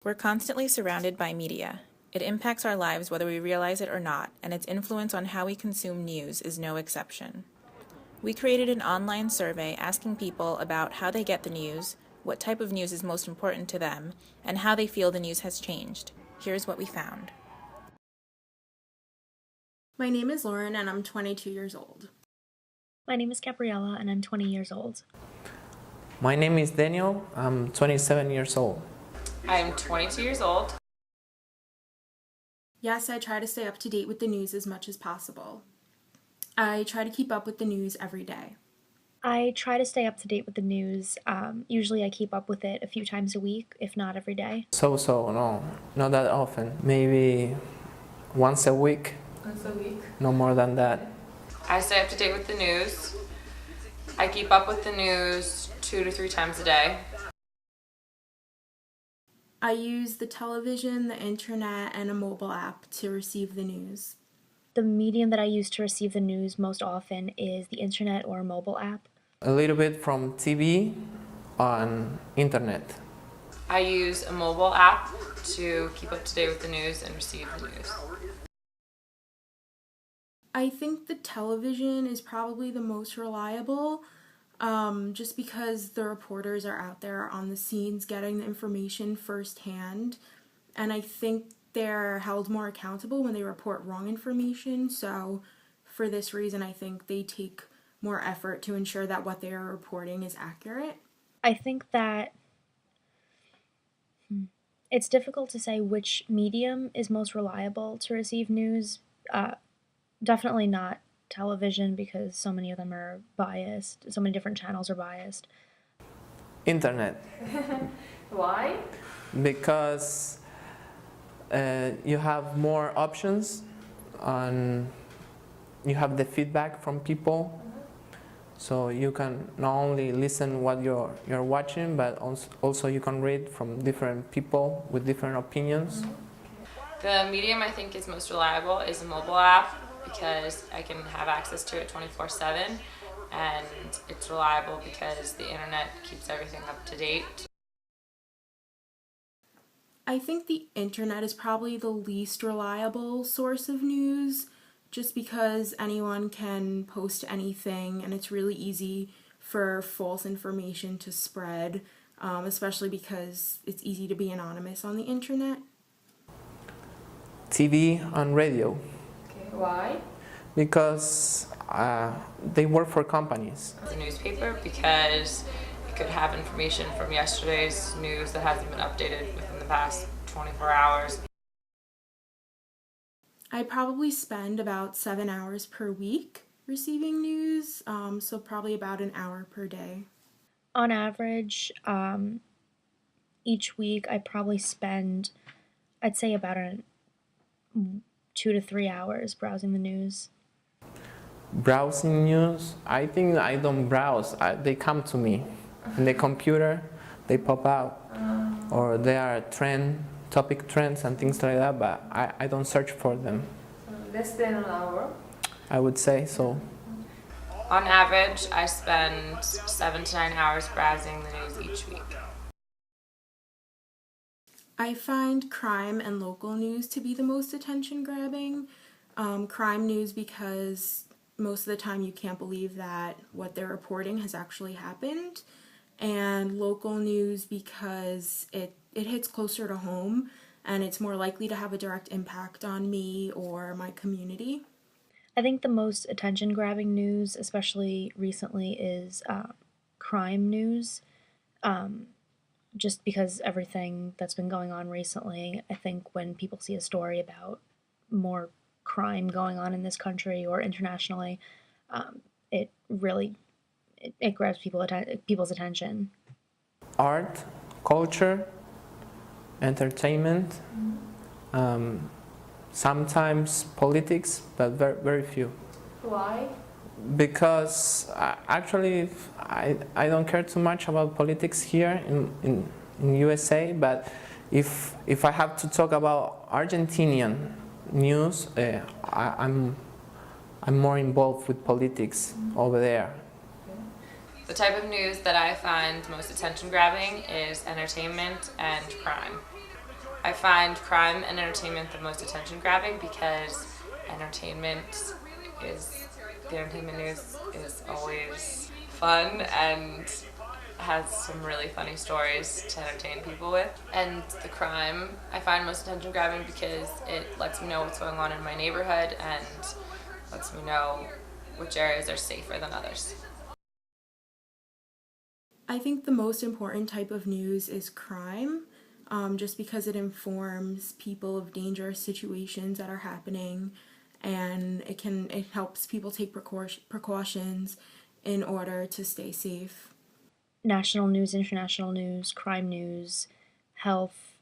We're constantly surrounded by media. It impacts our lives whether we realize it or not, and its influence on how we consume news is no exception. We created an online survey asking people about how they get the news, what type of news is most important to them, and how they feel the news has changed. Here's what we found. My name is Lauren and I'm 22 years old. My name is Gabriella and I'm 20 years old. My name is Daniel. I'm 27 years old. I'm 22 years old. Yes, I try to stay up to date with the news as much as possible. I try to keep up with the news every day. I try to stay up to date with the news. Usually I keep up with it a few times a week, if not every day. No, not that often. Maybe once a week. Once a week? No more than that. I stay up to date with the news. I keep up with the news 2 to 3 times a day. I use the television, the internet, and a mobile app to receive the news. The medium that I use to receive the news most often is the internet or a mobile app. A little bit from TV on internet. I use a mobile app to keep up to date with the news and receive the news. I think the television is probably the most reliable, just because the reporters are out there on the scenes getting the information firsthand, and I think they're held more accountable when they report wrong information, so for this reason I think they take more effort to ensure that what they are reporting is accurate. I think that it's difficult to say which medium is most reliable to receive news. Definitely not television because so many of them are biased. So many different channels are biased. Internet. Why? Because you have more options and you have the feedback from people. So you can not only listen what you're watching, but also you can read from different people with different opinions. The medium I think is most reliable is a mobile app because I can have access to it 24/7, and it's reliable because the internet keeps everything up to date. I think the internet is probably the least reliable source of news, just because anyone can post anything and it's really easy for false information to spread, especially because it's easy to be anonymous on the internet. TV and radio. Okay, why? Because they work for companies. The newspaper because it could have information from yesterday's news that hasn't been updated within the past 24 hours. I probably spend about 7 hours per week receiving news, so probably about an hour per day. On average, each week I probably spend, I'd say about 2 to 3 hours browsing the news. Browsing news, I think I don't browse. They come to me in the computer, they pop out, or they are topic trends and things like that, but I don't search for them. Less than an hour? I would say so. On average, I spend 7 to 9 hours browsing the news each week. I find crime and local news to be the most attention-grabbing. Crime news because most of the time you can't believe that what they're reporting has actually happened. And local news because it hits closer to home and it's more likely to have a direct impact on me or my community. I think the most attention-grabbing news, especially recently, is crime news. Just because everything that's been going on recently, I think when people see a story about more crime going on in this country or internationally, it really it grabs people's attention. Art, culture, entertainment, sometimes politics, but very, very few. Why? Because actually I don't care too much about politics here in USA, but if I have to talk about Argentinian news, I'm more involved with politics over there. The type of news that I find most attention-grabbing is entertainment and crime. I find crime and entertainment the most attention grabbing because entertainment is the entertainment news is always fun and has some really funny stories to entertain people with. And the crime I find most attention grabbing because it lets me know what's going on in my neighborhood and lets me know which areas are safer than others. I think the most important type of news is crime, just because it informs people of dangerous situations that are happening, and it helps people take precautions in order to stay safe. National news, international news, crime news, health,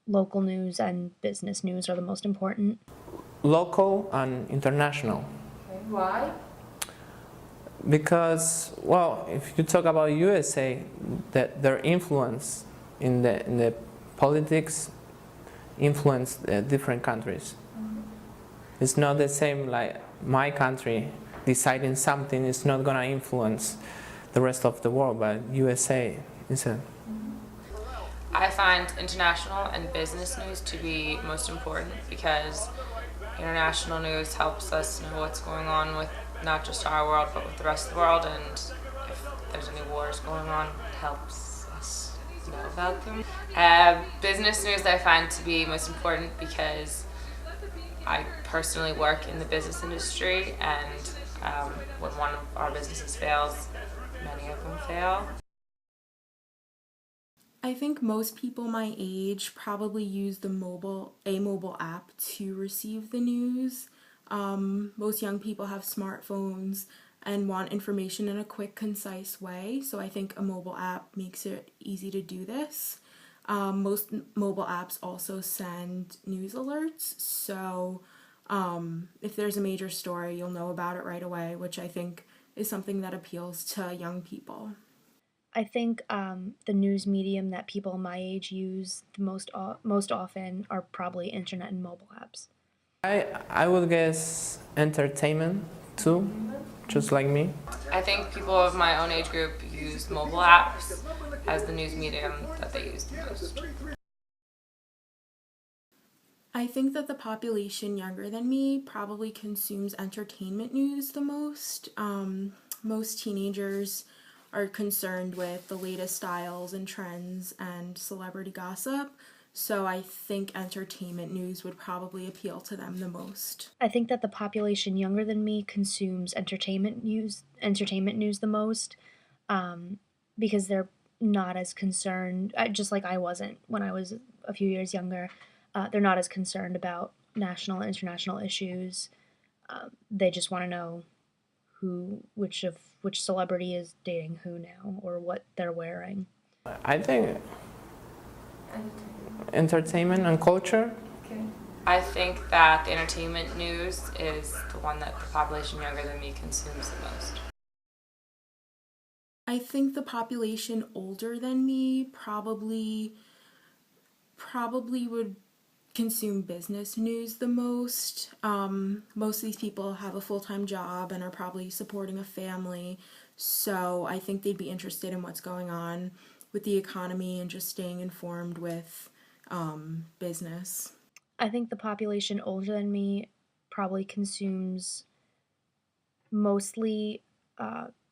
local news, and business news are the most important. Local and international. Why? Because, well, if you talk about USA, that their influence in the politics influence different countries. It's not the same like my country deciding something is not going to influence the rest of the world, but USA is a... I find international and business news to be most important because international news helps us know what's going on with not just our world but with the rest of the world, and if there's any wars going on, it helps us know about them. Business news I find to be most important because I personally work in the business industry, and when one of our businesses fails, many of them fail. I think most people my age probably use a mobile app to receive the news. Most young people have smartphones and want information in a quick, concise way, so I think a mobile app makes it easy to do this. Most mobile apps also send news alerts, so if there's a major story, you'll know about it right away, which I think is something that appeals to young people. I think the news medium that people my age use the most often are probably internet and mobile apps. I would guess entertainment too, just like me. I think people of my own age group use mobile apps as the news medium that they use the most. I think that the population younger than me probably consumes entertainment news the most. Most teenagers are concerned with the latest styles and trends and celebrity gossip, so I think entertainment news would probably appeal to them the most. I think that the population younger than me consumes entertainment news the most, because they're not as concerned. Just like I wasn't when I was a few years younger. They're not as concerned about national and international issues. They just want to know which celebrity is dating who now or what they're wearing. I think entertainment and culture. I think that the entertainment news is the one that the population younger than me consumes the most. I think the population older than me probably would consume business news the most. Most of these people have a full-time job and are probably supporting a family, so I think they'd be interested in what's going on with the economy and just staying informed with business. I think the population older than me probably consumes mostly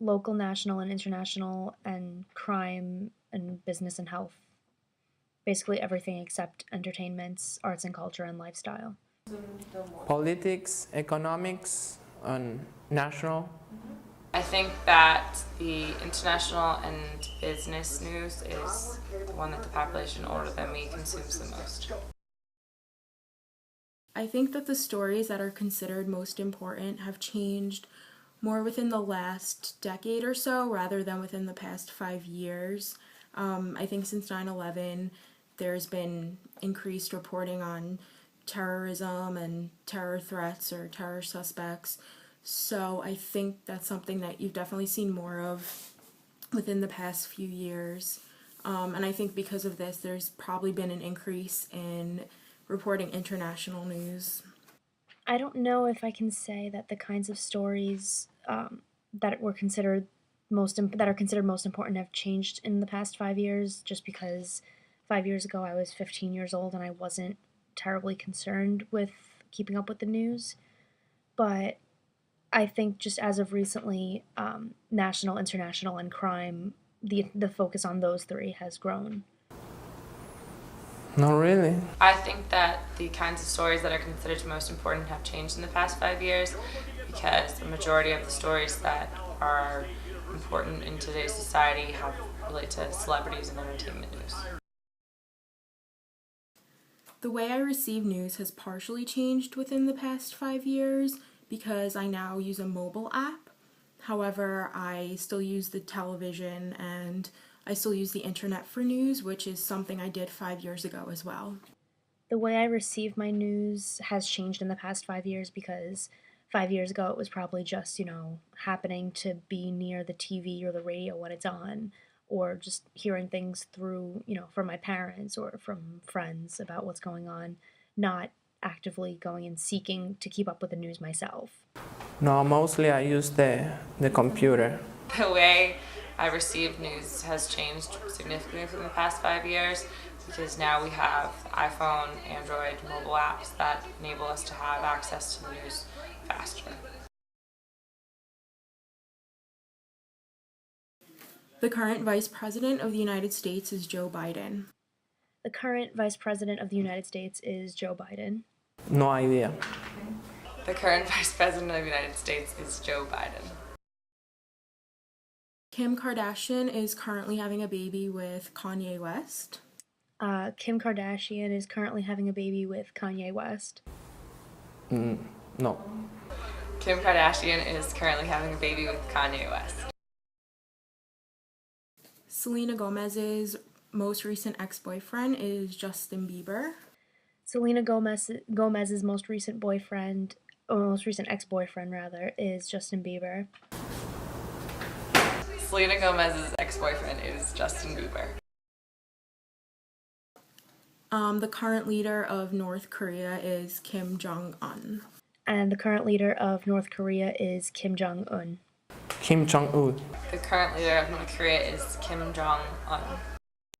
local, national, and international, and crime and business and health. Basically everything except entertainments, arts and culture, and lifestyle. Politics, economics, and national. I think that the international and business news is the one that the population older than me consumes the most. I think that the stories that are considered most important have changed more within the last decade or so rather than within the past 5 years. I think since 9/11, there's been increased reporting on terrorism and terror threats or terror suspects. So I think that's something that you've definitely seen more of within the past few years. And I think because of this, there's probably been an increase in reporting international news. I don't know if I can say that the kinds of stories that were considered that are considered most important have changed in the past 5 years, just because 5 years ago, I was 15 years old and I wasn't terribly concerned with keeping up with the news. But I think just as of recently, national, international, and crime, the focus on those three has grown. Not really. I think that the kinds of stories that are considered most important have changed in the past 5 years because the majority of the stories that are important in today's society have relate to celebrities and entertainment news. The way I receive news has partially changed within the past 5 years because I now use a mobile app. However, I still use the television and I still use the internet for news, which is something I did 5 years ago as well. The way I receive my news has changed in the past 5 years because 5 years ago it was probably just, happening to be near the TV or the radio when it's on, or just hearing things through, from my parents or from friends about what's going on, not actively going and seeking to keep up with the news myself. No, mostly I use the computer. The way I receive news has changed significantly from the past 5 years because now we have iPhone, Android, mobile apps that enable us to have access to the news faster. The current Vice President of the United States is Joe Biden. The current Vice President of the United States is Joe Biden. No idea. The current Vice President of the United States is Joe Biden. Kim Kardashian is currently having a baby with Kanye West. Kim Kardashian is currently having a baby with Kanye West. No. Kim Kardashian is currently having a baby with Kanye West. Selena Gomez's most recent ex-boyfriend is Justin Bieber. Selena Gomez's most recent ex-boyfriend rather, is Justin Bieber. Selena Gomez's ex-boyfriend is Justin Bieber. The current leader of North Korea is Kim Jong-un. And the current leader of North Korea is Kim Jong-un. Kim Jong-un. The current leader of North Korea is Kim Jong-un.